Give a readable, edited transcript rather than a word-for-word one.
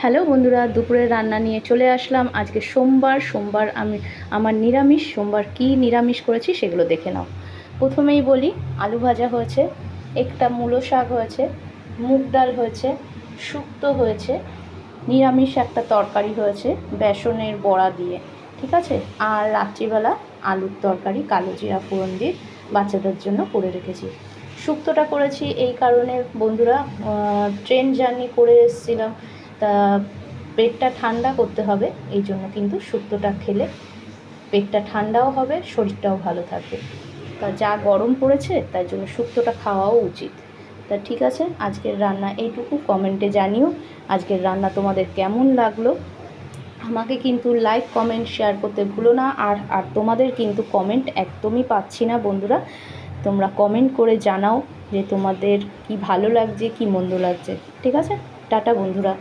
Hello বন্ধুরা, দুপুরের রান্না নিয়ে চলে আসলাম। আজকে সোমবার আমি আমার নিরামিষ। সোমবার কী নিরামিষ করেছি সেগুলো দেখে নাও। প্রথমেই বলি, আলু ভাজা হয়েছে, একটা মূলো শাক হয়েছে, মুগ ডাল হয়েছে, শুক্তো হয়েছে, নিরামিষ একটা তরকারি হয়েছে বেসনের বড়া দিয়ে, ঠিক আছে। আর রাত্রিবেলা আলুর তরকারি কালো জিরা ফোড়ন দিয়ে বাচ্চাদের জন্য করে রেখেছি। শুক্তোটা করেছি এই কারণে বন্ধুরা, ট্রেন জার্নি করে এসেছিলাম, তা পেটটা ঠান্ডা করতে হবে, এই জন্য কিন্তু শুক্তোটা খেলে পেটটা ঠান্ডাও হবে, শরীরটাও ভালো থাকবে। তা যা গরম পড়েছে তাই জন্য শুক্তোটা খাওয়াও উচিত। তা ঠিক আছে, আজকের রান্না এইটুকু। কমেন্টে জানিও আজকের রান্না তোমাদের কেমন লাগলো। আমাকে কিন্তু লাইক কমেন্ট শেয়ার করতে ভুলো না। আর তোমাদের কিন্তু কমেন্ট একদমই পাচ্ছি না বন্ধুরা। তোমরা কমেন্ট করে জানাও যে তোমাদের কি ভালো লাগছে কি মন্দ লাগছে। ঠিক আছে, টাটা বন্ধুরা।